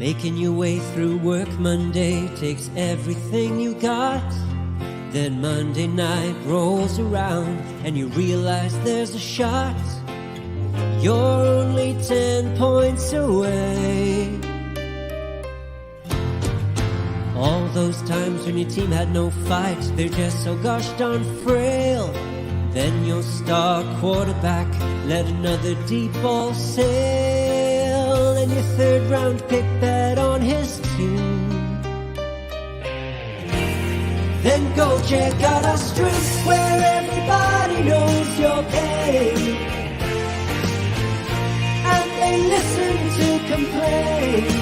Making your way through work Monday takes everything you got. Then Monday night rolls around and you realize there's a shot. You're only 10 points away. All those times when your team had no fight, they're just so gosh darn frail. Then your star quarterback let another deep ball sail, and your third round pick bet on his team. Then go check out our streets where everybody knows your pain, and they listen to complaints.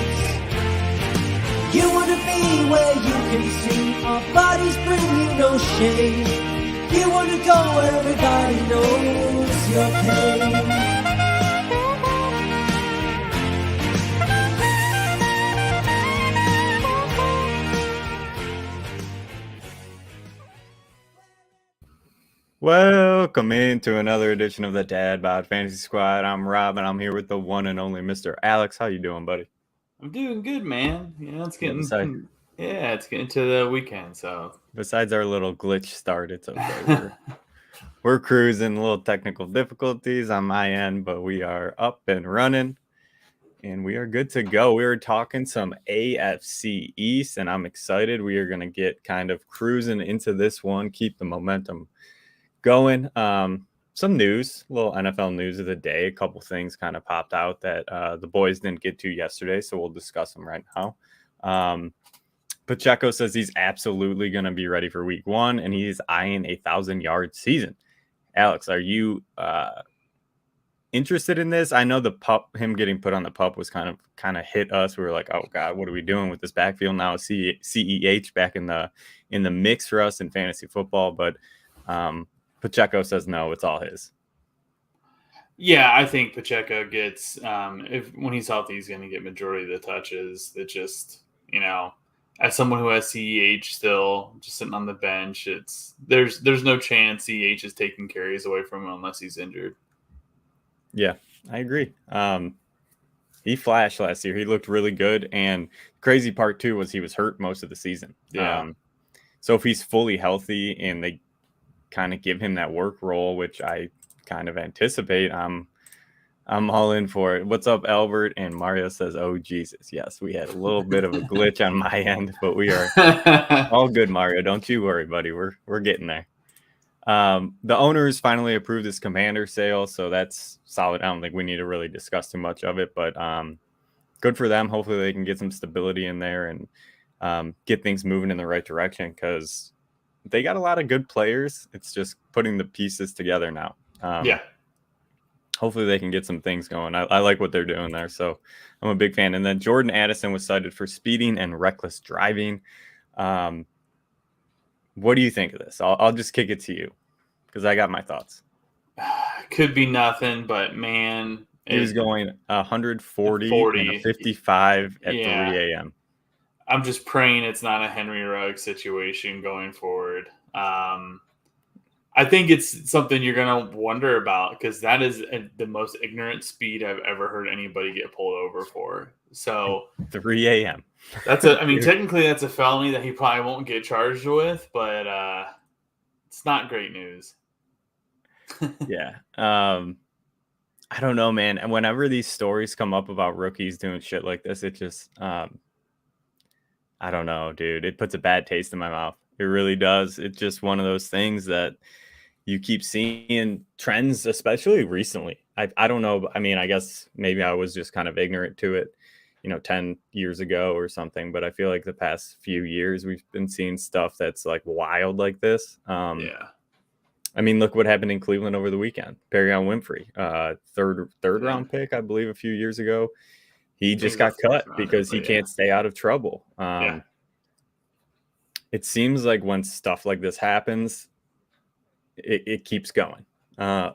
You wanna be where you can see our bodies bring you no shame. You wanna go where everybody knows your pain. Welcome into another edition of the Dad Bod Fantasy Squad. I'm Rob, and I'm here with the one and only Mr. Alex. How you doing, buddy? I'm doing good, man. You know, it's getting to the weekend. So besides our little glitch start, it's okay. We're cruising. A little technical difficulties on my end, but we are up and running, and we are good to go. We are talking some AFC East, and I'm excited. We are going to get kind of cruising into this one, keep the momentum going. Some news, a little NFL news of the day. A couple things kind of popped out that the boys didn't get to yesterday, so we'll discuss them right now. Pacheco says he's absolutely going to be ready for week 1, and he's eyeing a 1,000-yard season. Alex, are you interested in this? I know him getting put on the PUP was kind of hit us. We were like, oh God, what are we doing with this backfield now? CEH back in the mix for us in fantasy football, but Pacheco says no, it's all his. Yeah, I think Pacheco gets when he's healthy, he's going to get majority of the touches. That just, as someone who has CEH still just sitting on the bench, there's no chance CEH is taking carries away from him unless he's injured. Yeah, I agree. He flashed last year. He looked really good, and crazy part too was he was hurt most of the season. Yeah. So if he's fully healthy and they kind of give him that work role, which I kind of anticipate, I'm all in for it. What's up, Albert? And Mario says, oh Jesus, yes, we had a little bit of a glitch on my end, but we are all good, Mario. Don't you worry, buddy. We're getting there. The owners finally approved this Commander sale, so that's solid. I don't think we need to really discuss too much of it, but good for them. Hopefully they can get some stability in there and get things moving in the right direction, because they got a lot of good players. It's just putting the pieces together now. Yeah. Hopefully they can get some things going. I like what they're doing there, so I'm a big fan. And then Jordan Addison was cited for speeding and reckless driving. What do you think of this? I'll just kick it to you, because I got my thoughts. Could be nothing, but man, he was going 140 and a 55 at 3 a.m. I'm just praying it's not a Henry Ruggs situation going forward. I think it's something you're going to wonder about, because that is the most ignorant speed I've ever heard anybody get pulled over for. So 3 a.m. Technically that's a felony that he probably won't get charged with, but it's not great news. Yeah. I don't know, man. And whenever these stories come up about rookies doing shit like this, it just, I don't know, dude. It puts a bad taste in my mouth. It really does. It's just one of those things that you keep seeing trends, especially recently. I don't know. I guess maybe I was just kind of ignorant to it, 10 years ago or something. But I feel like the past few years we've been seeing stuff that's like wild like this. Yeah. Look what happened in Cleveland over the weekend. Perion Winfrey, third round pick, I believe, a few years ago. He just got cut because he can't stay out of trouble. It seems like when stuff like this happens, it keeps going.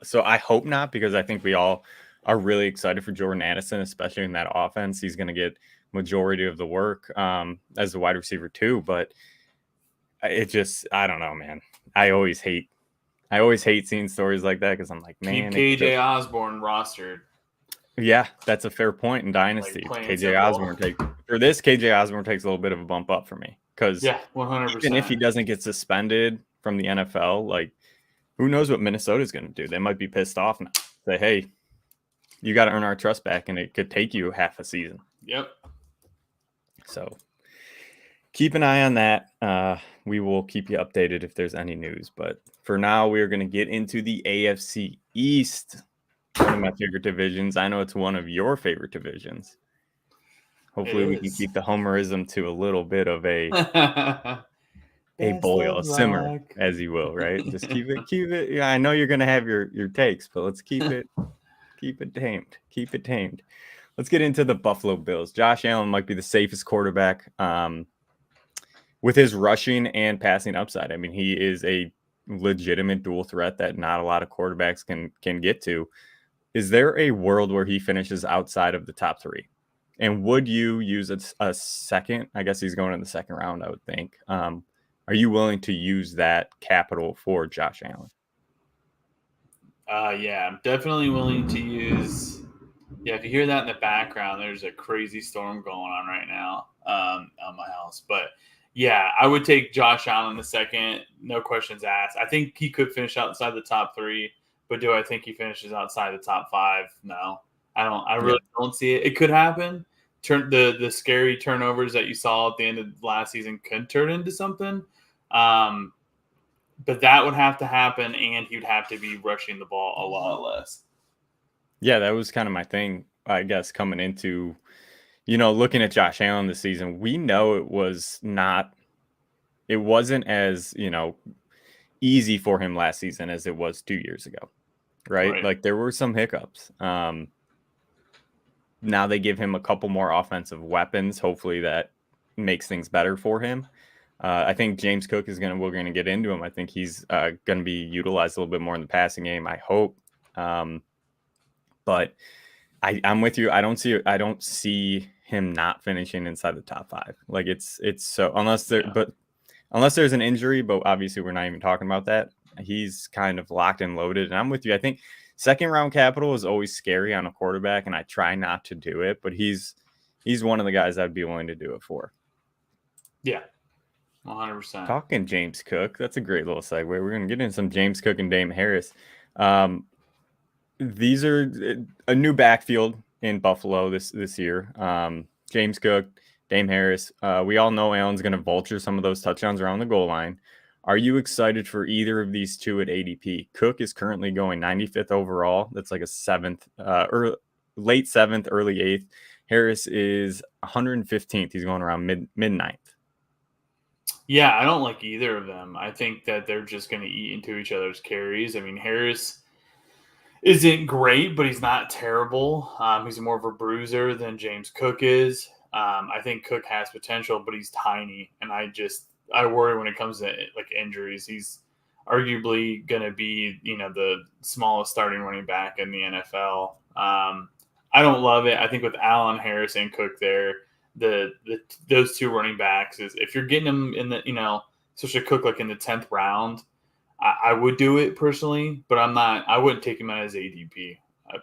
So I hope not, because I think we all are really excited for Jordan Addison, especially in that offense. He's going to get majority of the work as a wide receiver too. But it just, I don't know, man. I always hate seeing stories like that, because I'm like, man, keep KJ Osborne rostered. Yeah, that's a fair point in Dynasty. Like, plain and KJ simple. Osborne KJ Osborne takes a little bit of a bump up for me because Yeah, even if he 100%. doesn't get suspended from the NFL, like who knows what Minnesota's going to do? They might be pissed off now. Say, hey, you got to earn our trust back, and it could take you half a season. Yep. So keep an eye on that. We will keep you updated if there's any news. But for now, we are going to get into the AFC East, one of my favorite divisions. I know it's one of your favorite divisions. Hopefully, we can keep the homerism to a little bit of a boil, a simmer, as you will, right? Just keep it. Yeah, I know you're going to have your takes, but let's keep it tamed. Keep it tamed. Let's get into the Buffalo Bills. Josh Allen might be the safest quarterback with his rushing and passing upside. I mean, he is a legitimate dual threat that not a lot of quarterbacks can get to. Is there a world where he finishes outside of the top 3? And would you use a second? I guess he's going in the second round, I would think. Are you willing to use that capital for Josh Allen? Yeah, I'm definitely willing to use. Yeah, if you hear that in the background, there's a crazy storm going on right now on my house. But yeah, I would take Josh Allen the second, no questions asked. I think he could finish outside the top 3, but do I think he finishes outside the top 5? No, I don't. I really don't see it. It could happen. The scary turnovers that you saw at the end of last season could turn into something. But that would have to happen, and he'd have to be rushing the ball a lot less. Yeah, that was kind of my thing, I guess, coming into, looking at Josh Allen this season. We know it wasn't as, easy for him last season as it was 2 years ago, right? Like there were some hiccups. Now they give him a couple more offensive weapons. Hopefully that makes things better for him. I think James Cook we're going to get into him. I think he's going to be utilized a little bit more in the passing game, I hope. But I'm with you. I don't see him not finishing inside the top 5. Like it's so unless there's an injury, but obviously we're not even talking about that. He's kind of locked and loaded. And I'm with you. I think second round capital is always scary on a quarterback, and I try not to do it, but he's one of the guys I'd be willing to do it for. Yeah. 100%. Talking James Cook, that's a great little segue. We're going to get into some James Cook and Dame Harris. These are a new backfield in Buffalo this year. James Cook, Dame Harris. We all know Allen's going to vulture some of those touchdowns around the goal line. Are you excited for either of these two at ADP? Cook is currently going 95th overall. That's like a 7th, late 7th, early 8th. Harris is 115th. He's going around mid 9th. Yeah, I don't like either of them. I think that they're just going to eat into each other's carries. I mean, Harris isn't great, but he's not terrible. He's more of a bruiser than James Cook is. I think Cook has potential, but he's tiny, and I worry when it comes to like injuries. He's arguably going to be, the smallest starting running back in the NFL. I don't love it. I think with Allen, Harris, and Cook there, those two running backs is if you're getting them in the, especially Cook like in the 10th round, I would do it personally, but I wouldn't take him as ADP.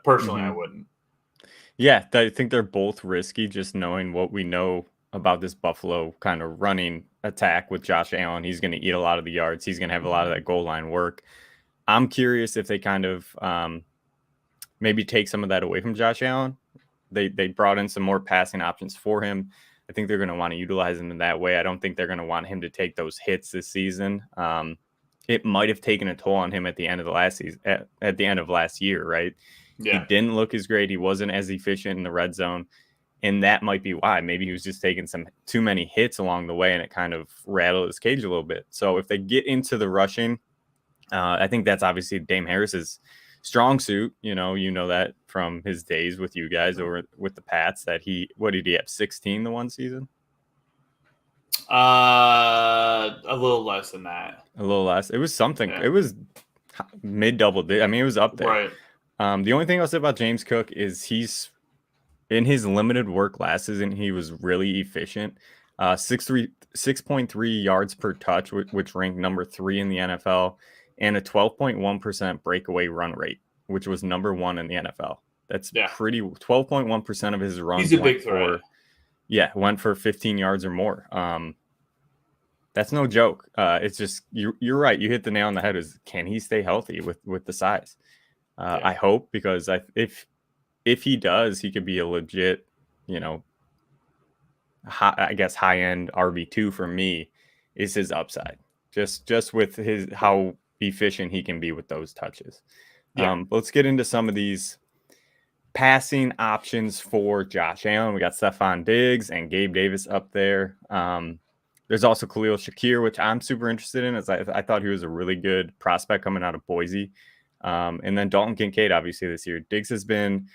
Personally, I wouldn't. Yeah, I think they're both risky, just knowing what we know about this Buffalo kind of running attack with Josh Allen. He's going to eat a lot of the yards. He's going to have a lot of that goal line work. I'm curious if they kind of maybe take some of that away from Josh Allen. They brought in some more passing options for him. I think they're going to want to utilize him in that way. I don't think they're going to want him to take those hits this season. It might have taken a toll on him at the end of the last season, at the end of last year, right? Yeah. He didn't look as great. He wasn't as efficient in the red zone. And that might be why. Maybe he was just taking some too many hits along the way, and it kind of rattled his cage a little bit. So if they get into the rushing, I think that's obviously Dame Harris's strong suit. You know that from his days with you guys over with the Pats that what did he have, 16 the one season? A little less than that. A little less. It was something. Yeah. It was mid double digit. I mean, it was up there. Right. The only thing I'll say about James Cook is he's in his limited work last season, he was really efficient. 6.3 yards per touch, which ranked number 3 in the NFL, and a 12.1% breakaway run rate, which was number 1 in the NFL. That's Yeah. pretty 12.1% of his runs He's a big threat. went for 15 yards or more. That's no joke. It's just you're right. You hit the nail on the head. Can he stay healthy with the size? I hope, because if he does, he could be a legit, high end RB2 for me. Is his upside just with how efficient he can be with those touches. Let's get into some of these passing options for Josh Allen. We got Stephon Diggs and Gabe Davis up there. There's also Khalil Shakir, which I'm super interested in, as I thought he was a really good prospect coming out of Boise. And then Dalton Kincaid, obviously, this year. Diggs has been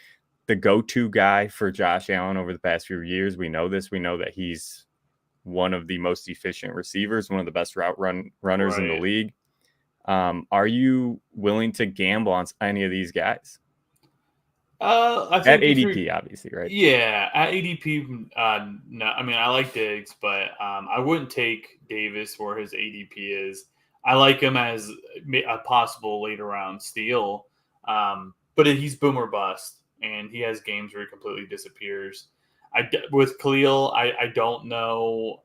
the go-to guy for Josh Allen over the past few years. We know this. We know that he's one of the most efficient receivers, one of the best runners in the league. Are you willing to gamble on any of these guys? I think at ADP, obviously, right? Yeah, at ADP, no. I mean, I like Diggs, but I wouldn't take Davis where his ADP is. I like him as a possible later round steal, but he's boom or bust, and he has games where he completely disappears. With Khalil, I don't know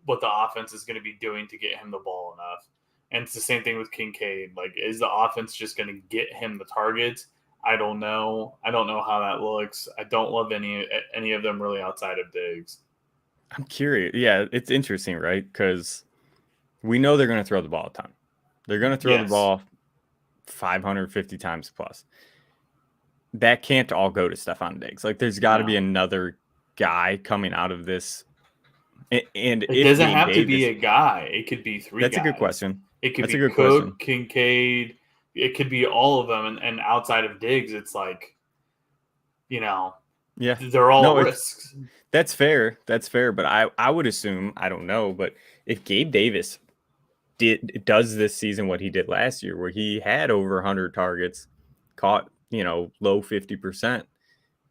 what the offense is going to be doing to get him the ball enough, and it's the same thing with Kincaid. Like, is the offense just going to get him the targets? I don't know. I don't know how that looks. I don't love any of them really outside of Diggs. I'm curious. Yeah, it's interesting, right? Because we know they're going to throw the ball a ton. They're going to throw the ball 550 times plus. That can't all go to Stephon Diggs. Like, there's got to be another guy coming out of this. And it doesn't have to be a guy. It could be three guys. That's a good question. It could be Cook, Kincaid. It could be all of them. And outside of Diggs, it's like, they're all risks. That's fair. That's fair. But I would assume, I don't know, but if Gabe Davis does this season what he did last year, where he had over 100 targets, caught, low 50%,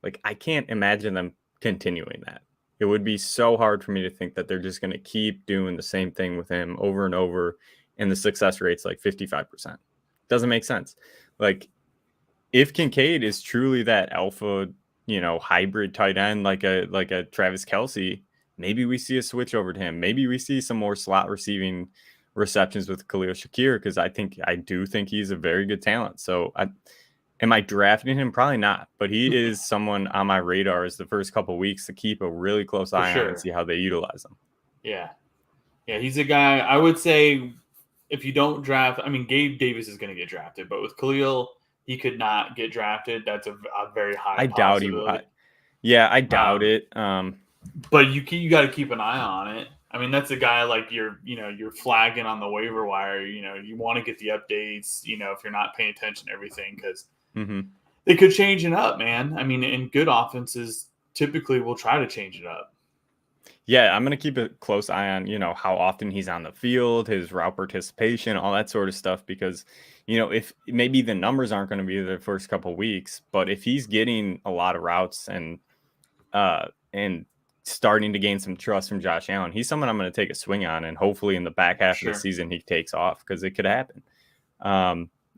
like, I can't imagine them continuing that. It would be so hard for me to think that they're just going to keep doing the same thing with him over and over, and the success rate's like 55%. Doesn't make sense. Like, if Kincaid is truly that alpha, hybrid tight end, like a Travis Kelce, maybe we see a switch over to him. Maybe we see some more slot receiving receptions with Khalil Shakir, because I do think he's a very good talent. So am I drafting him? Probably not, but he is someone on my radar as the first couple of weeks to keep a really close eye on and see how they utilize him. Yeah. He's a guy. I would say, if you don't draft, Gabe Davis is going to get drafted, but with Khalil, he could not get drafted. That's a very high possibility. I doubt it. But you got to keep an eye on it. That's a guy like you're flagging on the waiver wire. You want to get the updates. If you're not paying attention to everything, because they could change it up, man. And good offenses typically will try to change it up. Yeah, I'm going to keep a close eye on, how often he's on the field, his route participation, all that sort of stuff, because, if maybe the numbers aren't going to be the first couple of weeks, but if he's getting a lot of routes and starting to gain some trust from Josh Allen, he's someone I'm going to take a swing on, and hopefully in the back half of the season, he takes off, because it could happen.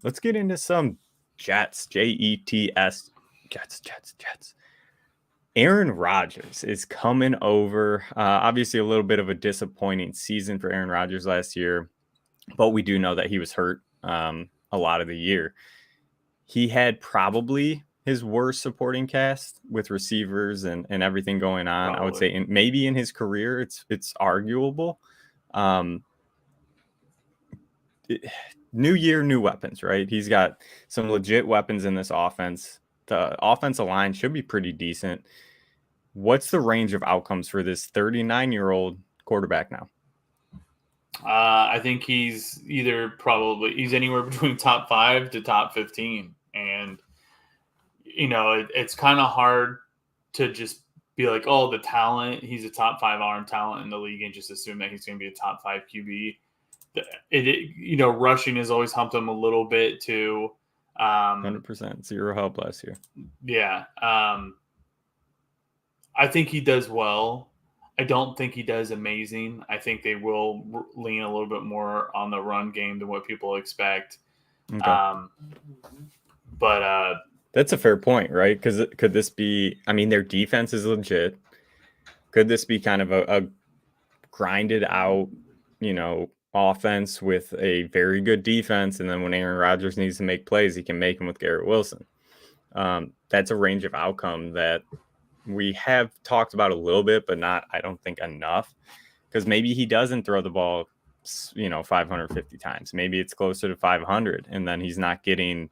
Let's get into some Jets, Jets. Aaron Rodgers is coming over. Obviously, a little bit of a disappointing season for Aaron Rodgers last year, but we do know that he was hurt a lot of the year. He had probably his worst supporting cast with receivers and everything going on. Probably. I would say maybe in his career, it's arguable. New year, new weapons, right? He's got some legit weapons in this offense. The offensive line should be pretty decent. What's the range of outcomes for this 39-year-old quarterback now? I think he's he's anywhere between top 5 to top 15. And, it's kind of hard to just be like, oh, the talent, he's a top 5 arm talent in the league, and just assume that he's going to be a top 5 QB. Rushing has always humped him a little bit too. 100%. Zero help last year. Yeah. I think he does well. I don't think he does amazing. I think they will lean a little bit more on the run game than what people expect. Okay. But That's a fair point, right? Because could this be? I mean, their defense is legit. Could this be kind of a grinded out, offense with a very good defense, and then when Aaron Rodgers needs to make plays, he can make them with Garrett Wilson? That's a range of outcome that we have talked about a little bit, but not, I don't think, enough. Because maybe he doesn't throw the ball, 550 times. Maybe it's closer to 500, and then he's not going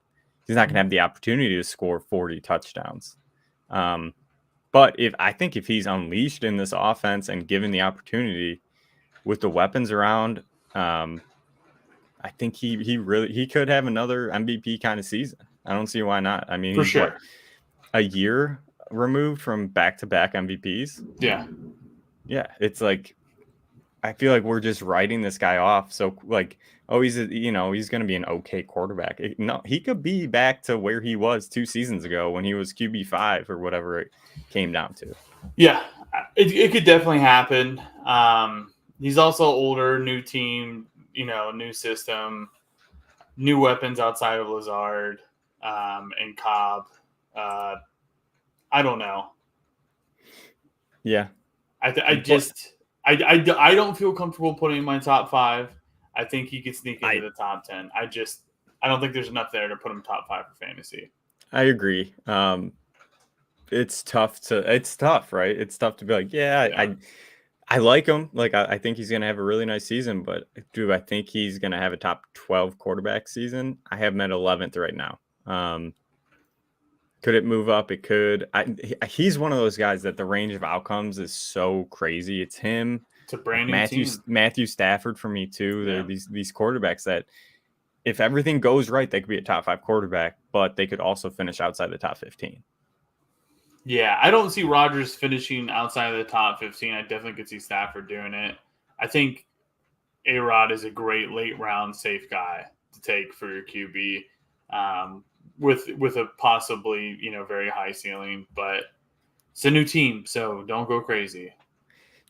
to have the opportunity to score 40 touchdowns. But I think if he's unleashed in this offense and given the opportunity with the weapons around, I think he could have another MVP kind of season. I don't see why not. I mean, For he's sure. a year removed from back-to-back MVPs. Yeah. Yeah, it's like I feel like we're just writing this guy off. So like, oh, he's going to be an okay quarterback. No, he could be back to where he was 2 seasons ago when he was QB5 or whatever it came down to. Yeah, it could definitely happen. He's also older, new team, new system, new weapons outside of Lazard and Cobb. I don't know. Yeah. I don't feel comfortable putting him in my top 5. I think he could sneak into the top 10. I don't think there's enough there to put him top 5 for fantasy. I agree. It's tough, right? It's tough to be like, I like him. Like, I think he's going to have a really nice season, but do I think he's going to have a top 12 quarterback season? I have him at 11th right now. Could it move up? It could. He's one of those guys that the range of outcomes is so crazy. It's him. It's a brand new team. Matthew Stafford for me too. Yeah. They're these quarterbacks that if everything goes right, they could be a top 5 quarterback, but they could also finish outside the top 15. Yeah, I don't see Rodgers finishing outside of the top 15. I definitely could see Stafford doing it. I think A-Rod is a great late round safe guy to take for your QB. With a possibly, very high ceiling, but it's a new team, so don't go crazy.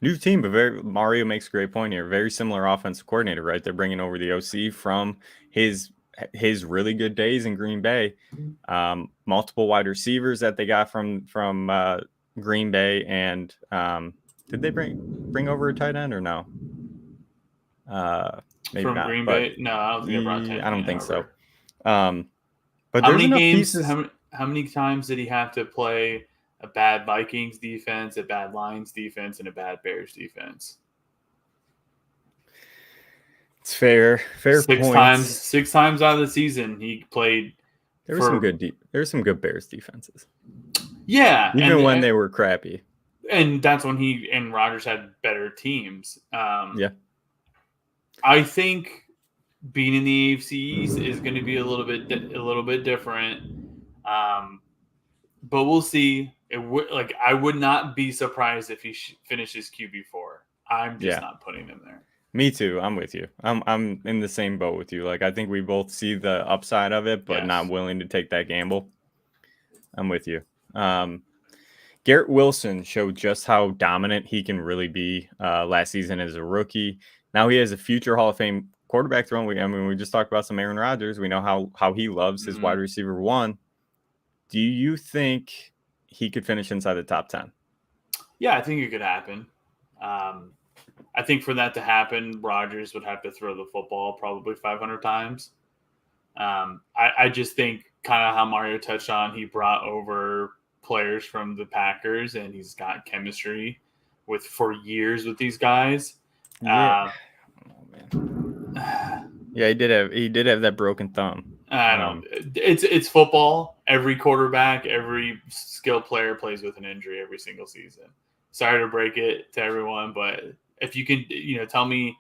New team, but Mario makes a great point here. Very similar offensive coordinator, right? They're bringing over the OC from his really good days in Green Bay. Multiple wide receivers that they got from Green Bay, and did they bring over a tight end or no? Maybe from not. Green Bay? No, I don't think they brought tight end. I don't think over. So. But how there's many enough games? pieces. How many times did he have to play a bad Vikings defense, a bad Lions defense, and a bad Bears defense? It's fair. 6 points. times. 6 times out of the season, he played. There were some good Bears defenses. Yeah, even when they were crappy. And that's when he and Rodgers had better teams. Yeah. I think being in the AFC East is going to be a little bit different, but we'll see. I would not be surprised if he finishes QB4. I'm just not putting him there. Me too. I'm with you. I'm in the same boat with you. Like, I think we both see the upside of it, but not willing to take that gamble. I'm with you. Garrett Wilson showed just how dominant he can really be last season as a rookie. Now he has a future Hall of Fame quarterback throne. We just talked about some Aaron Rodgers. We know how he loves his wide receiver 1. Do you think he could finish inside the top 10? Yeah, I think it could happen. I think for that to happen, Rodgers would have to throw the football probably 500 times. I just think kind of how Mario touched on, he brought over players from the Packers and he's got chemistry for years with these guys. Yeah. Yeah, he did have that broken thumb. I don't. It's football. Every quarterback, every skill player plays with an injury every single season. Sorry to break it to everyone, but if you can, tell me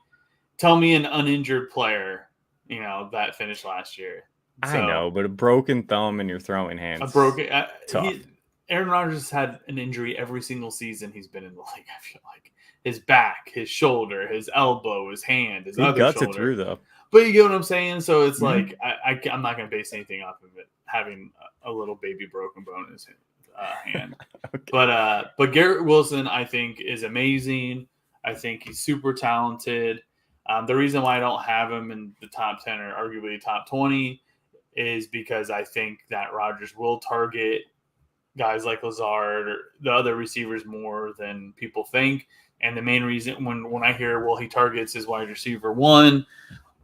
an uninjured player, that finished last year. So, I know, but a broken thumb and you're throwing hands. Tough. Aaron Rodgers has had an injury every single season he's been in the league. I feel like his back, his shoulder, his elbow, his hand, his other shoulder. He guts it through though. But you get what I'm saying? So it's like I'm not going to base anything off of it having a little baby broken bone in his hand. Okay. But Garrett Wilson, I think, is amazing. I think he's super talented. The reason why I don't have him in the top 10 or arguably top 20 is because I think that Rodgers will target guys like Lazard or the other receivers more than people think. And the main reason when I hear, well, he targets his wide receiver one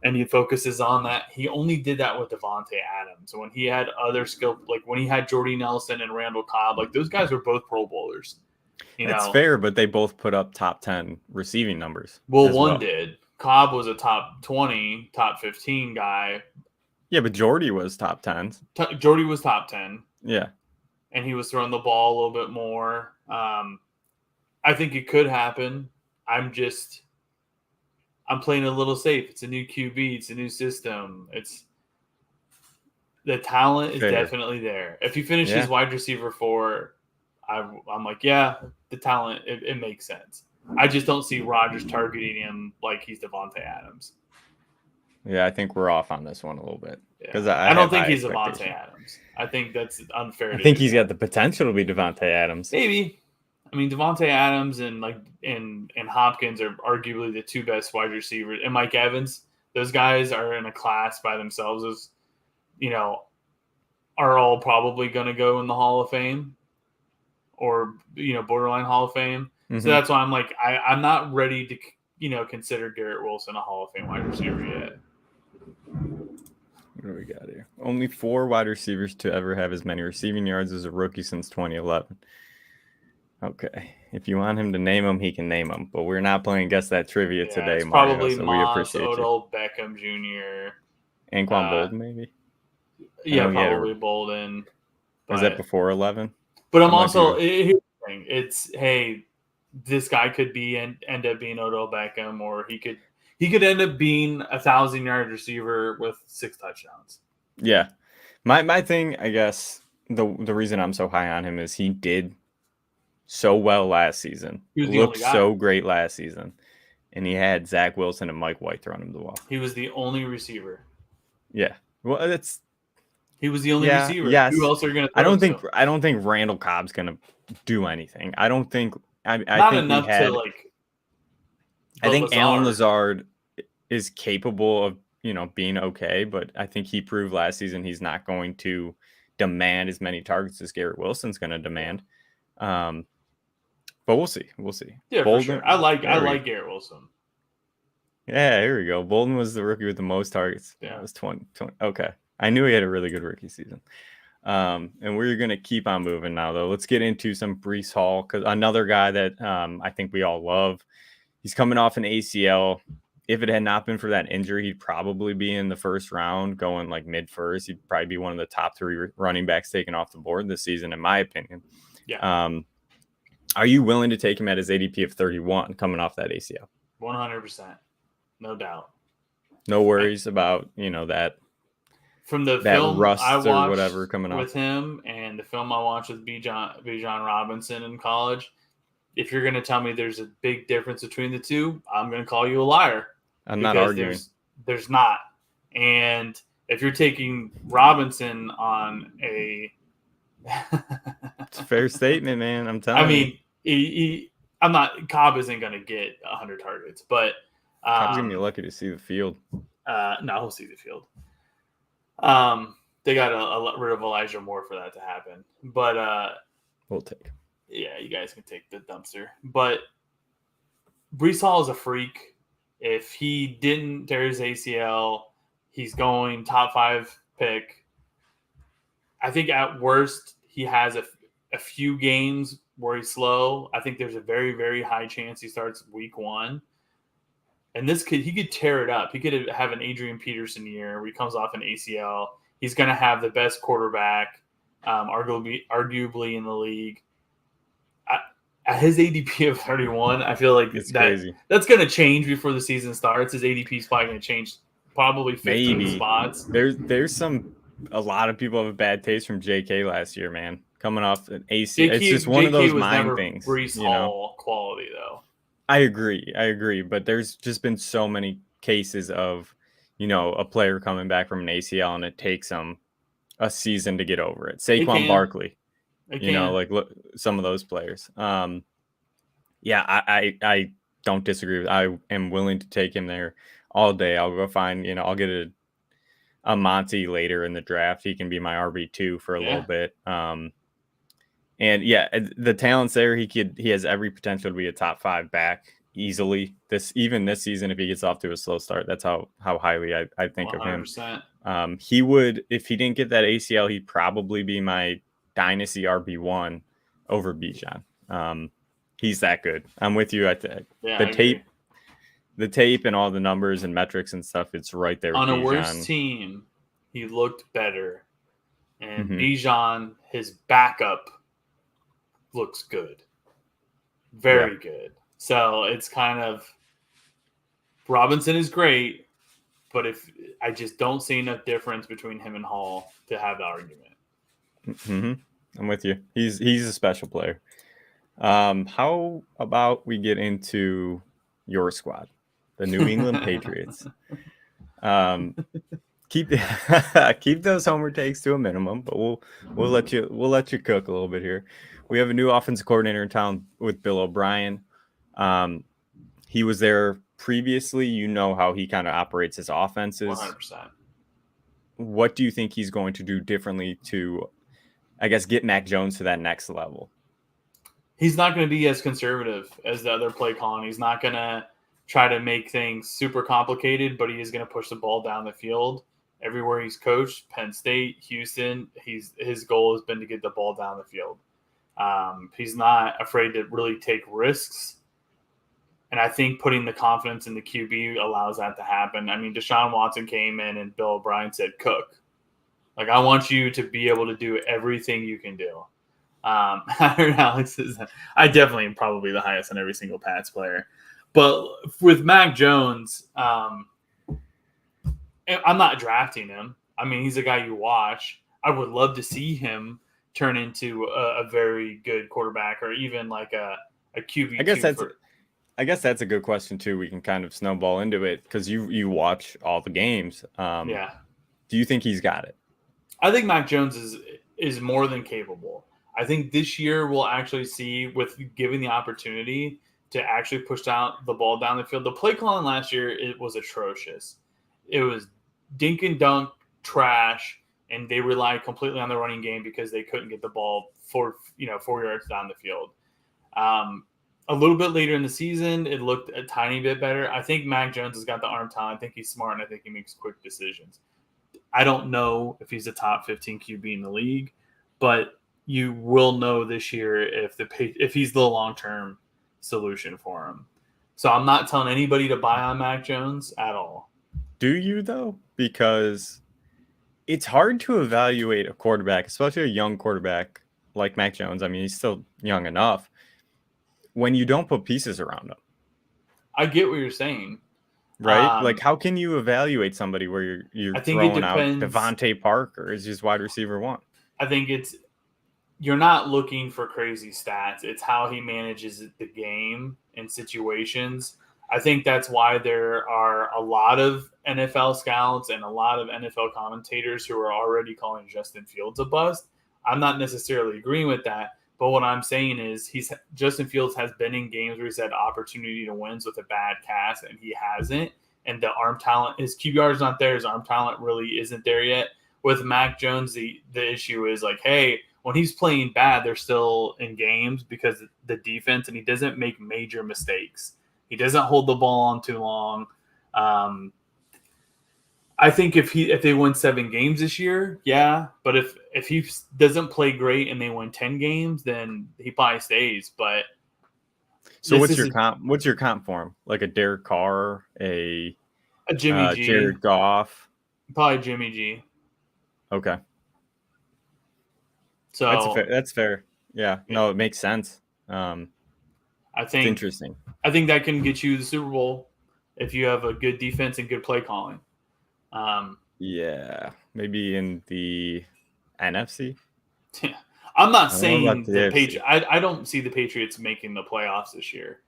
and he focuses on that, he only did that with Devontae Adams. When he had other skill, like when he had Jordy Nelson and Randall Cobb, like those guys were both Pro Bowlers. That's fair, but they both put up top 10 receiving numbers. Well, one did. Cobb was a top 20, top 15 guy. Yeah, but Jordy was top 10. Jordy was top 10. Yeah. And he was throwing the ball a little bit more. I think it could happen. I'm playing a little safe. It's a new QB. It's a new system. The talent is definitely there. If he finishes wide receiver 4, I'm like, yeah, the talent, it makes sense. I just don't see Rodgers targeting him like he's Devontae Adams. Yeah, I think we're off on this one a little bit. Because I don't think he's Devontae Adams. I think that's unfair. I think he's got the potential to be Devontae Adams. Maybe. I mean, Devontae Adams and Hopkins are arguably the two best wide receivers. And Mike Evans, those guys are in a class by themselves. As are all probably going to go in the Hall of Fame, or borderline Hall of Fame. Mm-hmm. So that's why I'm like, I'm not ready to consider Garrett Wilson a Hall of Fame wide receiver yet. What do we got here? Only 4 wide receivers to ever have as many receiving yards as a rookie since 2011. Okay. If you want him to name them, he can name them. But we're not playing Guess That Trivia today, it's Mario. Probably so Moss, we appreciate Odell Beckham Jr. Anquan Bolden, maybe? Yeah, probably Bolden. Was that before 11? But I'm also – here's the thing. It's, hey, this guy could end up being Odell Beckham, or he could end up being a 1,000-yard receiver with 6 touchdowns. Yeah. My thing, I guess, the reason I'm so high on him is he did so well last season. He looked so great last season. And he had Zach Wilson and Mike White throwing him the ball. He was the only receiver. Yeah. Well, he was the only receiver. Yes. Who else are going to throw I don't think Randall Cobb's going to do anything. I don't think I Not think enough to I think Allen Lazard is capable of, being okay, but I think he proved last season he's not going to demand as many targets as Garrett Wilson's going to demand. But we'll see. Yeah, Bolden, for sure. I like Garrett Wilson. Yeah, here we go. Bolden was the rookie with the most targets. Yeah, it was 20. Okay, I knew he had a really good rookie season. And we're going to keep on moving now, though. Let's get into some Breece Hall, because another guy that I think we all love. He's coming off an ACL. If it had not been for that injury, he'd probably be in the first round, going like mid-first. He'd probably be one of the top 3 running backs taken off the board this season, in my opinion. Yeah. Are you willing to take him at his ADP of 31 coming off that ACL? 100%. No doubt. No worries about, that. From the film rust I watched or whatever coming with him and the film I watched with Bijan Robinson in college, if you're going to tell me there's a big difference between the two, I'm going to call you a liar. I'm not arguing. There's not. And if you're taking Robinson on a it's a fair statement, man. I'm telling you. I'm not. Cobb isn't going to get 100 targets, but Cobb's going to be lucky to see the field. No, he'll see the field. They got to rid of Elijah Moore for that to happen, but we'll take. Yeah, you guys can take the dumpster. But Breece Hall is a freak. If he didn't tear his ACL, he's going top 5 pick. I think at worst he has a few games where he's slow. I think there's a very, very high chance he starts week 1. And he could tear it up. He could have an Adrian Peterson year where he comes off an ACL. He's going to have the best quarterback, arguably in the league. At his ADP of 31, I feel like it's crazy. That's going to change before the season starts. His ADP is probably going to change, probably 15 spots. There's a lot of people have a bad taste from JK last year, man. Coming off an ACL, it's just one of those mind things. Breece Hall quality, though. I agree, but there's just been so many cases of, a player coming back from an ACL and it takes them a season to get over it. Saquon Barkley. Look, some of those players. I don't disagree. I am willing to take him there all day. I'll go find, I'll get a Monty later in the draft. He can be my RB2 for a little bit. And yeah, the talent's there. He has every potential to be a top 5 back easily. This season, if he gets off to a slow start, that's how highly I think 100%. of him. He would, if he didn't get that ACL, he'd probably be my dynasty RB1 over Bijan. He's that good. I'm with you. The tape and all the numbers and metrics and stuff, it's right there. On a worse team, he looked better. And Bijan, his backup, looks good. Very good. So it's kind of, Robinson is great, but if I just don't see enough difference between him and Hall to have the argument. I'm with you. He's a special player. How about we get into your squad, the New England Patriots? Keep those homer takes to a minimum, but we'll let you cook a little bit here. We have a new offensive coordinator in town with Bill O'Brien. He was there previously. You know how he kind of operates his offenses. 100%. What do you think he's going to do differently to, I guess, get Mac Jones to that next level? He's not going to be as conservative as the other play calling. He's not going to try to make things super complicated, but he is going to push the ball down the field. Everywhere he's coached, Penn State, Houston, his goal has been to get the ball down the field. He's not afraid to really take risks. And I think putting the confidence in the QB allows that to happen. I mean, Deshaun Watson came in and Bill O'Brien said, cook. Like, I want you to be able to do everything you can do. I heard Alex says that. I definitely am probably the highest on every single Pats player. But with Mac Jones, I'm not drafting him. I mean, he's a guy you watch. I would love to see him turn into a very good quarterback or even like a QB. I guess that's a good question too. We can kind of snowball into it because you watch all the games. Yeah. Do you think he's got it? I think Mac Jones is more than capable. I think this year we'll actually see, with given the opportunity to actually push out the ball down the field. The play calling last year, it was atrocious. It was dink and dunk trash, and they relied completely on the running game because they couldn't get the ball 4 yards down the field. A little bit later in the season, it looked a tiny bit better. I think Mac Jones has got the arm talent. I think he's smart, and I think he makes quick decisions. I don't know if he's a top 15 QB in the league, but you will know this year if he's the long-term solution for him. So I'm not telling anybody to buy on Mac Jones at all. Do you, though? Because it's hard to evaluate a quarterback, especially a young quarterback like Mac Jones. I mean, he's still young enough, when you don't put pieces around him. I get what you're saying. Right? Like, how can you evaluate somebody where you're throwing out Devontae Parker as his wide receiver 1? I think you're not looking for crazy stats. It's how he manages the game in situations. I think that's why there are a lot of NFL scouts and a lot of NFL commentators who are already calling Justin Fields a bust. I'm not necessarily agreeing with that, but what I'm saying is Justin Fields has been in games where he's had opportunity to win with a bad cast, and he hasn't. And the arm talent, his QBR is not there. His arm talent really isn't there yet. With Mac Jones, the issue is like, hey, when he's playing bad, they're still in games because of the defense, and he doesn't make major mistakes. He doesn't hold the ball on too long. I think if they win 7 games this year, yeah. But if he doesn't play great and they win 10 games, then he probably stays. But so what's your comp for him? Like a Derek Carr, a Jimmy G, Jared Goff, probably Jimmy G. Okay. So that's fair. Yeah. No, it makes sense. I think it's interesting. I think that can get you the Super Bowl if you have a good defense and good play calling. Yeah, maybe in the NFC. I'm not saying the Patriots. I don't see the Patriots making the playoffs this year.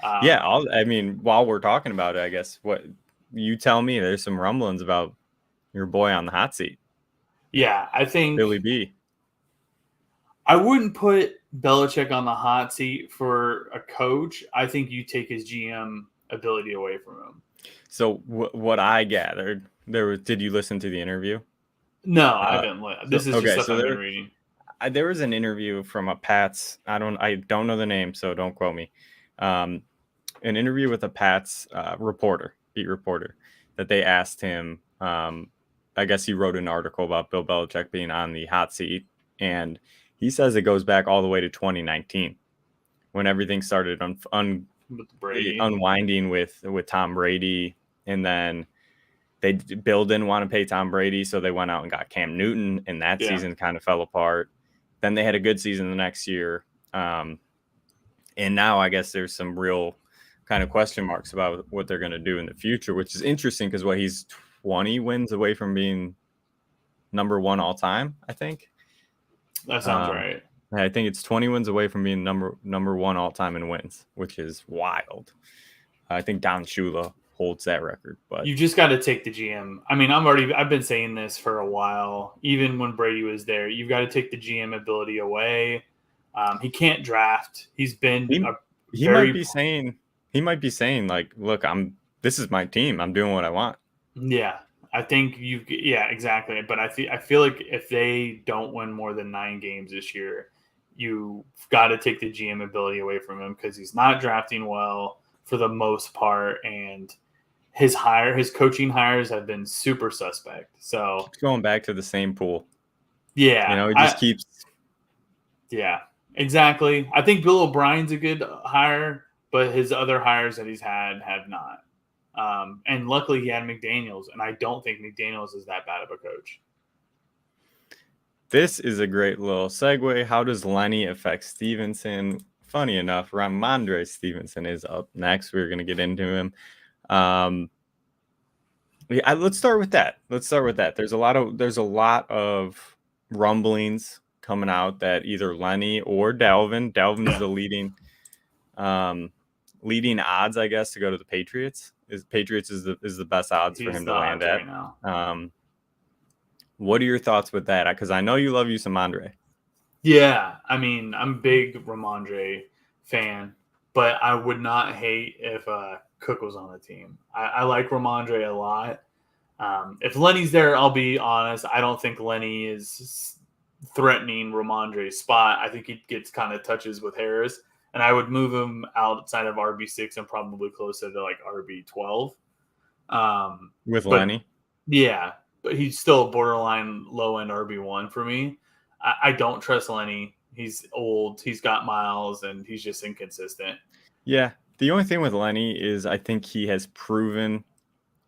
I mean, while we're talking about it, I guess what you tell me, there's some rumblings about your boy on the hot seat. Yeah, I think Billy B. I wouldn't put Belichick on the hot seat for a coach. I think you take his GM ability away from him. So what I gathered Did you listen to the interview? No, I haven't. This is just okay, stuff so I've been reading. there was an interview from a Pats. I don't know the name, so don't quote me. An interview with a Pats beat reporter, that they asked him. I guess he wrote an article about Bill Belichick being on the hot seat, and he says it goes back all the way to 2019 when everything started With Brady. unwinding with Tom Brady, and then Bill didn't want to pay Tom Brady, so they went out and got Cam Newton, and that season kind of fell apart. Then they had a good season the next year, and now I guess there's some real kind of question marks about what they're going to do in the future, which is interesting because he's 20 wins away from being number one all time, I think. That sounds right. I think it's 20 wins away from being number one all time in wins, which is wild. I think Don Shula holds that record, but you just got to take the GM. I mean, I've been saying this for a while. Even when Brady was there, you've got to take the GM ability away. He can't draft. He's been he might be saying like, look, this is my team. I'm doing what I want. Yeah, I think exactly. But I feel like if they don't win more than 9 games this year, you've got to take the GM ability away from him because he's not drafting well for the most part, and his coaching hires have been super suspect. So keeps going back to the same pool. Yeah, he just keeps. Yeah, exactly. I think Bill O'Brien's a good hire, but his other hires that he's had have not. And luckily he had McDaniels, and I don't think McDaniels is that bad of a coach. This is a great little segue. How does Lenny affect Stevenson? Funny enough, Ramondre Stevenson is up next. We're going to get into him. Let's start with that. There's a lot of rumblings coming out that either Lenny or Dalvin is the leading odds, I guess, to go to the Patriots. Patriots is the best odds for him to land at. Right now. What are your thoughts with that? Because I know you love you some Andre. Yeah, I mean, I'm a big Ramondre fan, but I would not hate if Cook was on the team. I like Ramondre a lot. If Lenny's there, I'll be honest, I don't think Lenny is threatening Ramondre's spot. I think he gets kind of touches with Harris, and I would move him outside of RB6 and probably closer to like RB12. Lenny? Yeah, but he's still a borderline low-end RB1 for me. I don't trust Lenny. He's old. He's got miles, and he's just inconsistent. Yeah. The only thing with Lenny is I think he has proven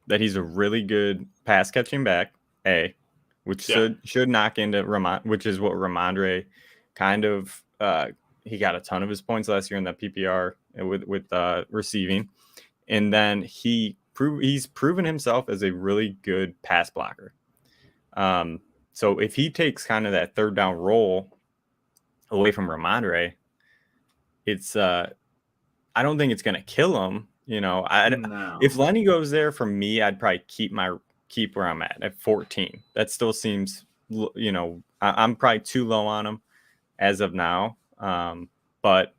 that he's a really good pass-catching back, which should knock into which is what Ramondre kind of he got a ton of his points last year in that PPR with receiving. And then he's proven himself as a really good pass blocker. So if he takes kind of that third down role away from Ramondre, it's I don't think it's going to kill him. No. If Lenny goes there, for me, I'd probably keep where I'm at 14. That still seems, I'm probably too low on him as of now. But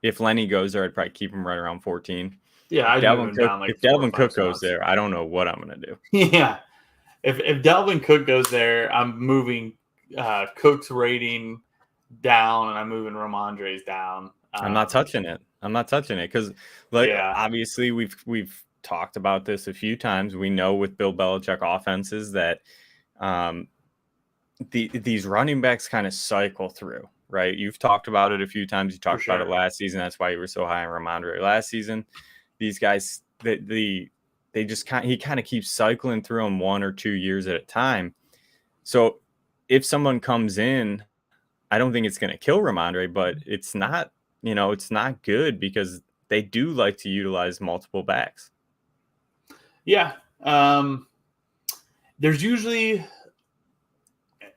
if Lenny goes there, I'd probably keep him right around 14. Yeah, if Dalvin Cook goes there, I don't know what I'm going to do. Yeah. If Dalvin Cook goes there, I'm moving Cook's rating down, and I'm moving Ramondre's down. I'm not touching it because, obviously we've talked about this a few times. We know with Bill Belichick offenses that these running backs kind of cycle through, right? You've talked about it a few times. You talked about it last season. That's why you were so high on Ramondre last season. These guys, he kind of keeps cycling through them 1 or 2 years at a time. So if someone comes in, I don't think it's going to kill Ramondre, but it's not, it's not good because they do like to utilize multiple backs. Yeah. There's usually,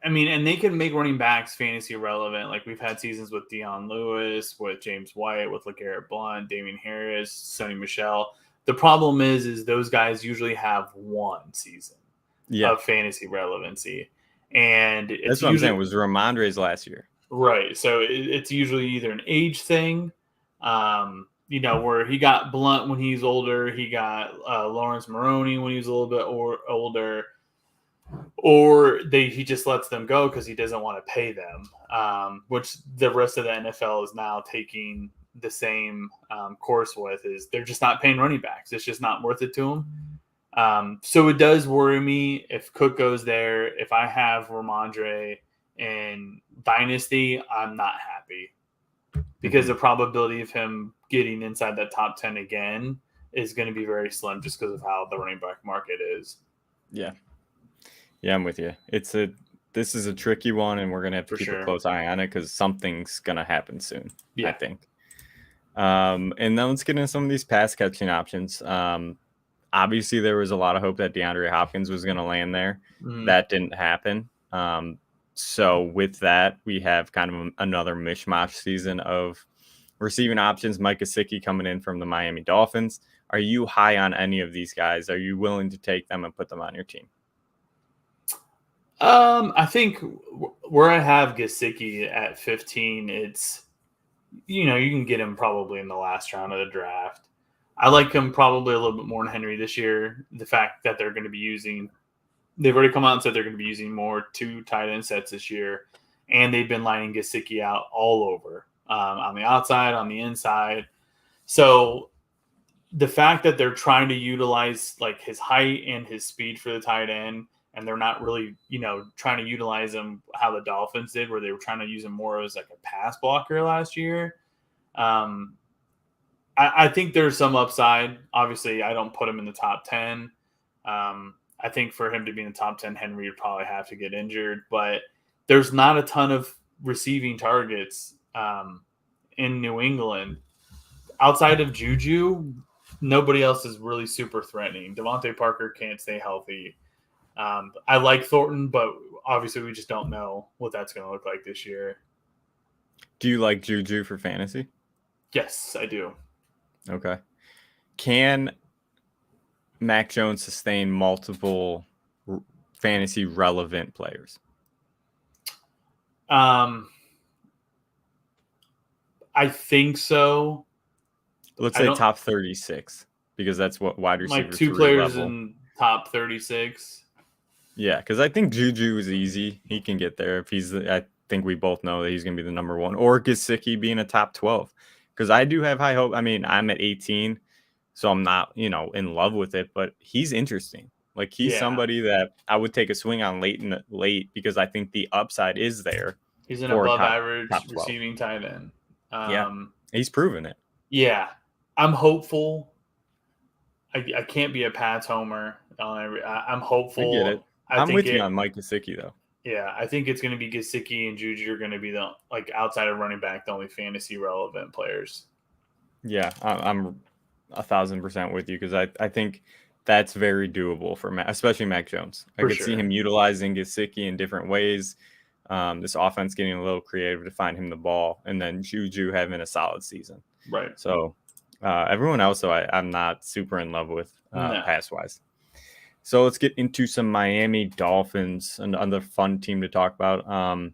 and they can make running backs fantasy relevant. Like we've had seasons with Deion Lewis, with James White, with LeGarrette Blount, Damian Harris, Sonny Michel. The problem is those guys usually have one season of fantasy relevancy. And that's what I'm saying was Ramondre's last year. Right. So it's usually either an age thing. where he got Blunt when he's older, he got Lawrence Maroney when he was a little bit older, or he just lets them go because he doesn't want to pay them, which the rest of the NFL is now taking the same course with, is they're just not paying running backs. It's just not worth it to them. So it does worry me if Cook goes there. If I have Ramondre in Dynasty, I'm not happy because the probability of him getting inside that top 10 again is going to be very slim just because of how the running back market is. Yeah, I'm with you. This is a tricky one, and we're going to have to keep a close eye on it because something's going to happen soon, I think. And then let's get into some of these pass catching options. Obviously, there was a lot of hope that DeAndre Hopkins was going to land there. That didn't happen. So with that, we have kind of another mishmash season of receiving options. Mike Gesicki coming in from the Miami Dolphins. Are you high on any of these guys? Are you willing to take them and put them on your team? I think where I have Gesicki at 15, it's, you can get him probably in the last round of the draft. I like him probably a little bit more than Henry this year. The fact that they've already come out and said they're going to be using more 2 tight end sets this year, and they've been lining Gesicki out all over, on the outside, on the inside. So the fact that they're trying to utilize like his height and his speed for the tight end, and they're not really, trying to utilize him how the Dolphins did, where they were trying to use him more as like a pass blocker last year. I think there's some upside. Obviously, I don't put him in the top 10. I think for him to be in the top 10, Henry would probably have to get injured. But there's not a ton of receiving targets in New England. Outside of Juju, nobody else is really super threatening. Devontae Parker can't stay healthy. I like Thornton, but obviously we just don't know what that's going to look like this year. Do you like Juju for fantasy? Yes, I do. Okay. Can Mac Jones sustain multiple fantasy relevant players? I think so. Let's say top 36, because that's what wide receiver like 2 players level. In top 36. Yeah, because I think Juju is easy. He can get there if I think we both know that he's going to be the number 1, or Gesicki being a top 12. Because I do have high hope. I mean, I'm at 18, so I'm not, in love with it, but he's interesting. Like, he's somebody that I would take a swing on late because I think the upside is there. He's an above average receiving tight end. He's proven it. Yeah, I'm hopeful. I can't be a Pats homer. I'm hopeful. I get it. I'm with you on Mike Gesicki, though. Yeah, I think it's going to be Gesicki and Juju are going to be the, outside of running back, the only fantasy relevant players. Yeah, I'm 1,000% with you because I think that's very doable for especially Mac Jones. I could see him utilizing Gesicki in different ways. This offense getting a little creative to find him the ball, and then Juju having a solid season. Right. So everyone else, though, I'm not super in love with pass-wise. So let's get into some Miami Dolphins, another fun team to talk about.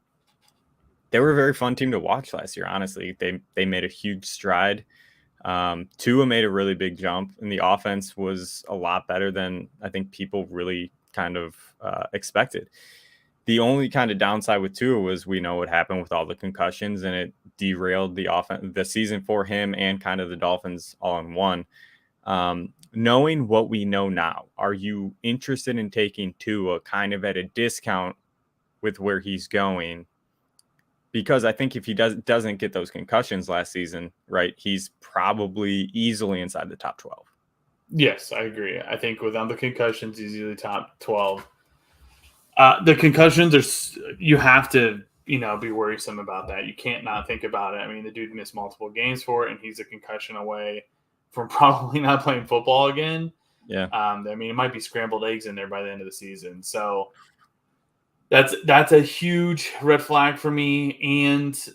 They were a very fun team to watch last year, honestly. They made a huge stride. Tua made a really big jump, and the offense was a lot better than I think people really kind of expected. The only kind of downside with Tua was we know what happened with all the concussions, and it derailed the season for him and kind of the Dolphins all in one. Knowing what we know now, are you interested in taking Tua kind of at a discount with where he's going? Because I think if he doesn't get those concussions last season, right, he's probably easily inside the top 12. Yes, I agree. I think without the concussions, he's easily top 12. The concussions you have to, be worrisome about that. You can't not think about it. I mean, the dude missed multiple games for it, and he's a concussion away from probably not playing football again. Yeah. I mean, it might be scrambled eggs in there by the end of the season. So that's a huge red flag for me. And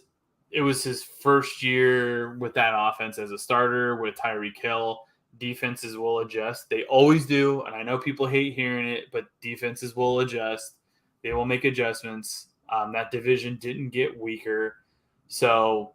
it was his first year with that offense as a starter with Tyreek Hill. Defenses will adjust. They always do. And I know people hate hearing it, but defenses will adjust. They will make adjustments. That division didn't get weaker. So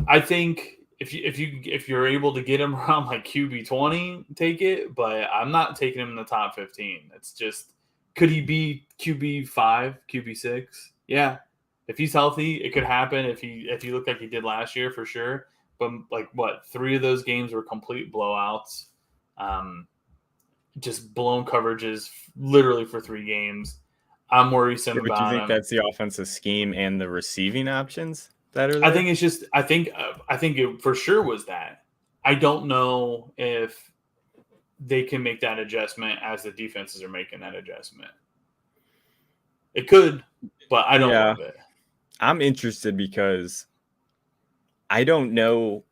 I think if you're able to get him around like QB 20, take it. But I'm not taking him in the top 15. It's just, could he be QB 5, QB 6? Yeah, if he's healthy, it could happen. If he looked like he did last year, for sure. But like, what, 3 of those games were complete blowouts. Just blown coverages, literally for 3 games. I'm worrisome But about you think him. that's the offensive scheme and the receiving options that are there? I think it's just. I think it for sure was that. I don't know if they can make that adjustment as the defenses are making that adjustment. It could, but I don't love it. I'm interested because I don't know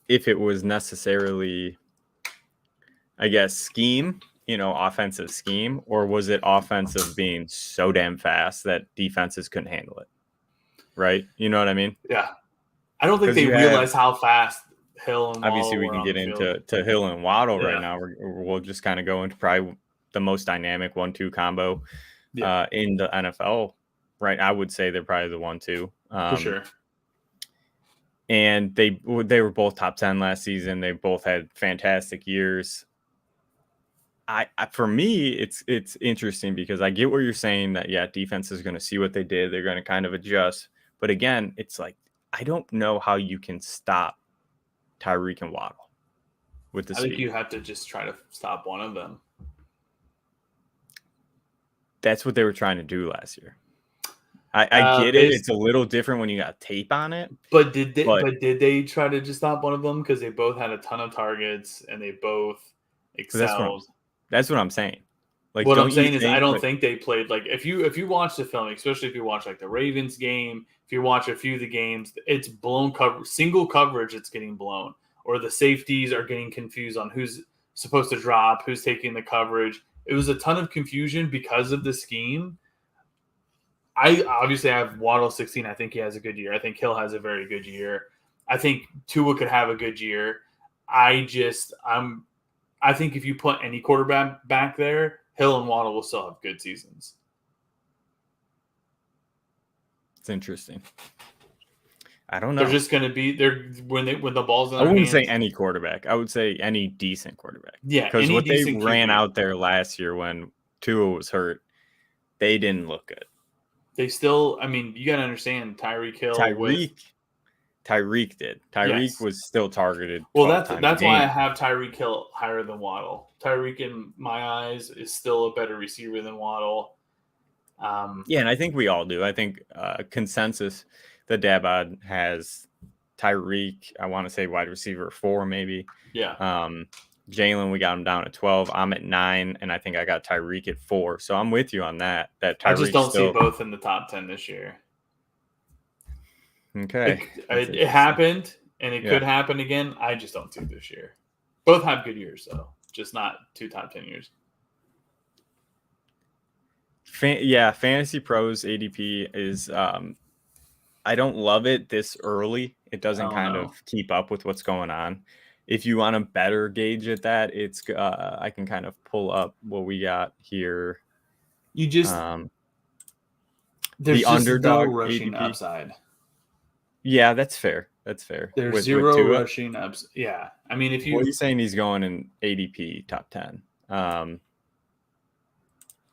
if it was necessarily, I guess, scheme, offensive scheme, or was it offensive being so damn fast that defenses couldn't handle it? Right? You know what I mean? Yeah. I don't think they realize how fast Hill and Waddle obviously we can get into Hill and Waddle right now. We'll just kind of go into probably the most dynamic 1-2 combo in the NFL. Right? I would say they're probably the 1-2. For sure. And they were both top 10 last season. They both had fantastic years. For me, it's interesting because I get what you're saying that, defense is going to see what they did. They're going to kind of adjust. But again, it's like, I don't know how you can stop Tyreek and Waddle with the speed. I think you have to just try to stop one of them. That's what they were trying to do last year. I get it. It's a little different when you got tape on it. But did they try to just stop one of them? Because they both had a ton of targets and they both excelled. That's what I'm saying. Like, what I'm saying is, I don't think they played like if you watch the film, especially if you watch like the Ravens game, if you watch a few of the games, it's blown single coverage. It's getting blown, or the safeties are getting confused on who's supposed to drop, who's taking the coverage. It was a ton of confusion because of the scheme. I obviously have Waddle 16. I think he has a good year. I think Hill has a very good year. I think Tua could have a good year. I think if you put any quarterback back there, Hill and Waddle will still have good seasons. It's interesting. I don't know. They're just going to be there when the ball's in their hands. I wouldn't say any quarterback. I would say any decent quarterback. Yeah, because what they ran out there last year when Tua was hurt, they didn't look good. They still, I mean, you got to understand Tyreek Hill. Tyreek did. Tyreek was still targeted. Well, that's why I have Tyreek Hill higher than Waddle. Tyreek, in my eyes, is still a better receiver than Waddle. And I think we all do. I think consensus, the Dabod has Tyreek, I want to say wide receiver 4 maybe. Yeah. Jalen, we got him down at 12. I'm at 9, and I think I got Tyreek at 4. So I'm with you on that. That Tyreek I just don't see both in the top 10 this year. Okay. It happened, and it could happen again. I just don't see it this year. Both have good years, though. Just not 2 top 10 years. Fantasy Pros ADP is I don't love it this early. It doesn't of keep up with what's going on. If you want a better gauge at that, it's I can kind of pull up what we got here. You just there's the underdog no rushing ADP. Upside. Yeah, that's fair. That's fair. There's zero rushing ups. Yeah, I mean, if you what are you saying, he's going in ADP top 10.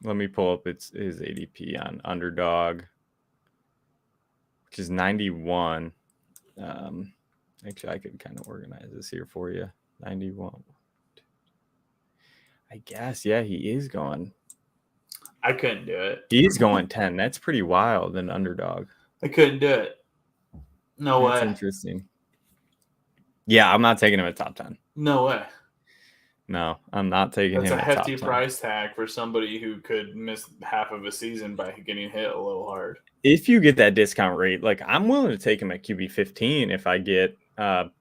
Let me pull up his ADP on underdog, which is 91. Actually, I could kind of organize this here for you. 91. I guess, he is going. I couldn't do it. He's going 10. That's pretty wild in underdog. I couldn't do it. No way. That's interesting. Yeah, I'm not taking him at top 10. No way. No, I'm not taking him. That's a hefty top 10. Price tag for somebody who could miss half of a season by getting hit a little hard. If you get that discount rate, like I'm willing to take him at QB 15 if I get, someone.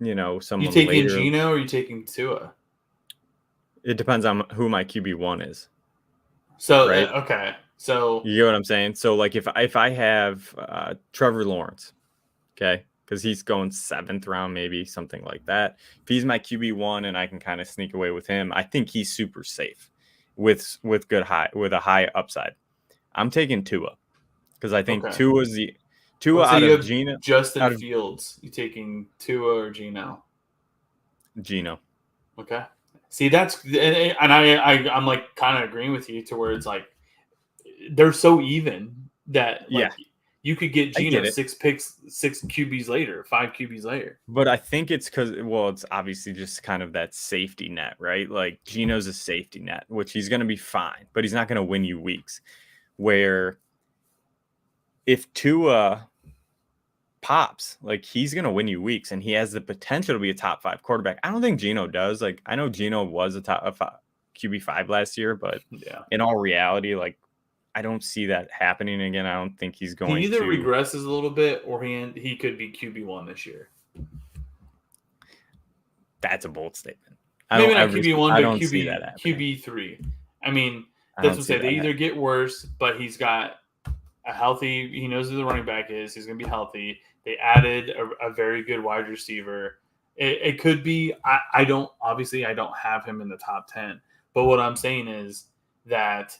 You taking later. Geno or you taking Tua? It depends on who my QB1 is. So right? Okay, so you get what I'm saying. So like if I have Trevor Lawrence, okay, because he's going 7th round, maybe something like that. If he's my QB1 and I can kind of sneak away with him, I think he's super safe with a high upside. I'm taking Tua because I think Tua Let's say out you of have Geno. Justin out of Fields. You taking Tua or Geno? Geno. Okay. See, I'm like kind of agreeing with you to where it's like they're so even that Yeah, like you could get I Geno get it. 6 QBs later, 5 QBs later. But I think it's because, well, it's obviously just kind of that safety net, right? Like Geno's a safety net, which he's going to be fine, but he's not going to win you weeks. Where if Tua pops, like he's going to win you weeks, and he has the potential to be a top 5 quarterback. I don't think Geno does. Like I know Geno was a QB5 last year, but Yeah. in all reality, like I don't see that happening again. I don't think he's He going either to. regresses a little bit or he could be QB1 this year. That's a bold statement. Maybe not QB1, I but don't see that happening. QB3. I mean, I that's don't what see I'm saying. They that either get worse, but he's got a healthy. He knows who the running back is. He's going to be healthy. They added a very good wide receiver. It could be. I don't have him in the top 10. But what I'm saying is that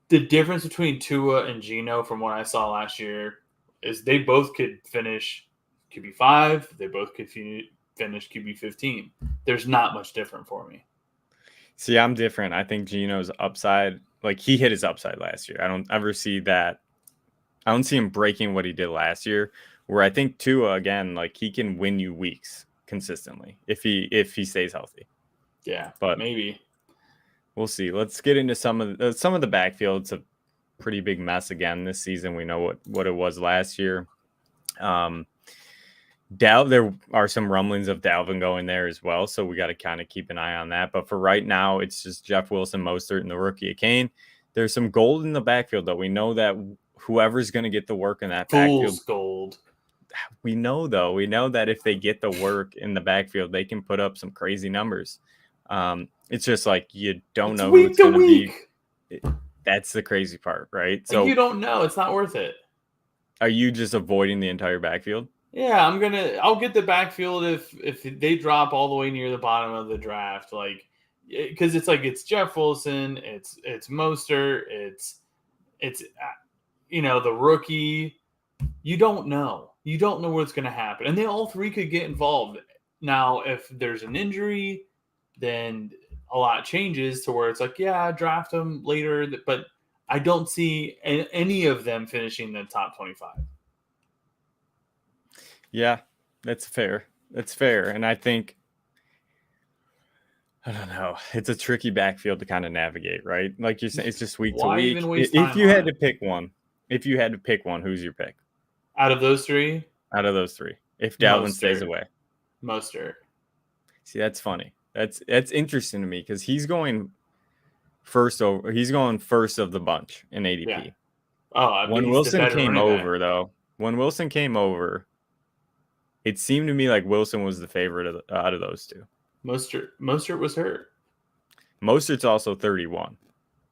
the difference between Tua and Geno from what I saw last year is they both could finish QB5. They both could finish QB15. There's not much different for me. See, I'm different. I think Geno's upside, like he hit his upside last year. I don't ever see that. I don't see him breaking what he did last year. Where I think Tua, again, like he can win you weeks consistently if he stays healthy. Yeah, But maybe we'll see. Let's get into some of the backfield. It's a pretty big mess again this season. We know what it was last year. There are some rumblings of Dalvin going there as well, so we got to kind of keep an eye on that. But for right now, it's just Jeff Wilson, Mostert, and the rookie Kane. There's some gold in the backfield, though. We know that whoever's going to get the work in that backfield, fool's gold. we know that if they get the work in the backfield, they can put up some crazy numbers. It's just like you don't know who it's going to be. That's the crazy part, right? So you don't know. It's not worth it. Are you just avoiding the entire backfield? Yeah, I'll get the backfield if they drop all the way near the bottom of the draft, like because it's Jeff Wilson, it's Mostert, it's the rookie. You don't know what's going to happen, and they all three could get involved. Now, if there's an injury, then a lot changes to where it's like, yeah, draft them later, but I don't see any of them finishing the top 25. Yeah, that's fair. And I think, I don't know, it's a tricky backfield to kind of navigate, right? Like you're saying, it's just week to week. If you had to pick one, who's your pick? Out of those three? If Dalvin stays away. Mostert. See, that's funny. That's interesting to me because he's going first of the bunch in ADP. Yeah. Oh, when Wilson came over, it seemed to me like Wilson was the favorite out of those two. Mostert was hurt. Mostert's also 31.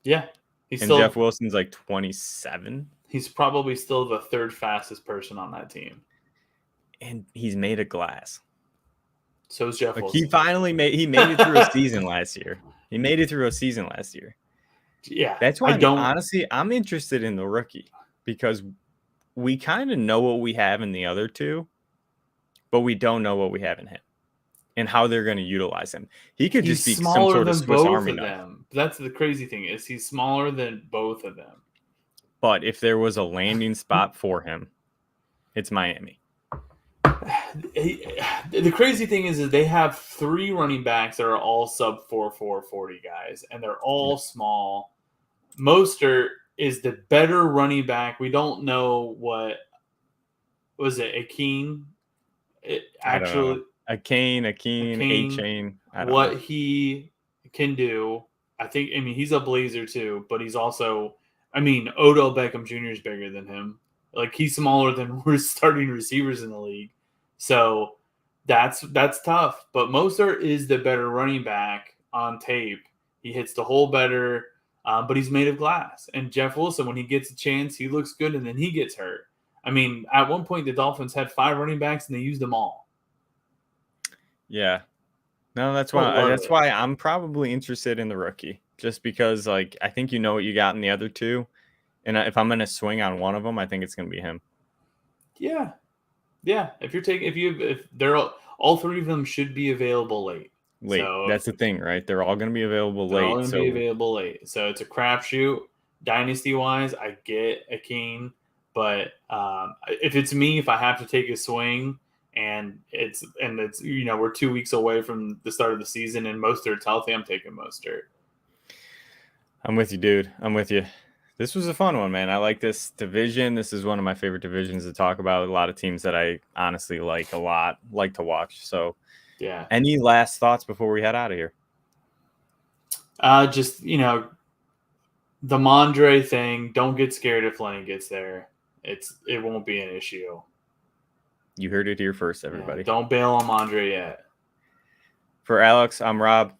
Yeah. Jeff Wilson's like 27. He's probably still the third fastest person on that team. And he's made of glass. So is Jeff Wilson. He finally made it through a season last year. Yeah. That's why I'm interested in the rookie because we kind of know what we have in the other two, but we don't know what we have in him and how they're going to utilize him. He could just be some sort of Swiss Army knife. That's the crazy thing is he's smaller than both of them. But if there was a landing spot for him, it's Miami. The crazy thing is they have 3 running backs that are all sub 4.40 guys, and they're all small. Mostert is the better running back. We don't know what was it, Akeen? A chain. What he can do. He's a blazer too, but he's also, Odell Beckham Jr. is bigger than him. Like he's smaller than we're starting receivers in the league. So that's tough. But Mostert is the better running back on tape. He hits the hole better, but he's made of glass. And Jeff Wilson, when he gets a chance, he looks good, and then he gets hurt. At one point, the Dolphins had 5 running backs, and they used them all. Yeah. No, that's why I'm probably interested in the rookie, just because, I think you know what you got in the other two. And if I'm going to swing on one of them, I think it's going to be him. Yeah. If they're all three of them should be available late. Late. So That's the thing, right? They're all going to be available they're all late. going to be available late. So it's a crapshoot. Dynasty wise, I get Akeem, but if I have to take a swing and it's we're 2 weeks away from the start of the season and Mostert's healthy, I'm taking Mostert. I'm with you, dude. I'm with you. This was a fun one, man. I like this division. This is one of my favorite divisions to talk about. A lot of teams that I honestly like a lot, like to watch. So, yeah. Any last thoughts before we head out of here? Just, the Mondre thing, don't get scared if Lenny gets there. It won't be an issue. You heard it here first, everybody. Yeah, don't bail on Mondre yet. For Alex, I'm Rob.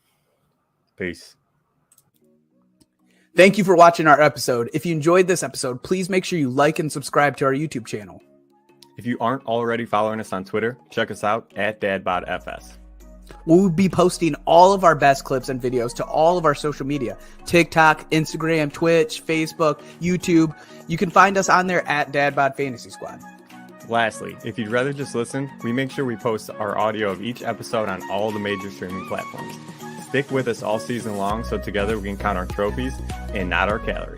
Peace. Thank you for watching our episode. If you enjoyed this episode, please make sure you like and subscribe to our YouTube channel. If you aren't already following us on Twitter, check us out at DadBodFS. We'll be posting all of our best clips and videos to all of our social media: TikTok, Instagram, Twitch, Facebook, YouTube. You can find us on there at DadBod Fantasy Squad. Lastly, if you'd rather just listen, we make sure we post our audio of each episode on all the major streaming platforms. Stick with us all season long so together we can count our trophies and not our calories.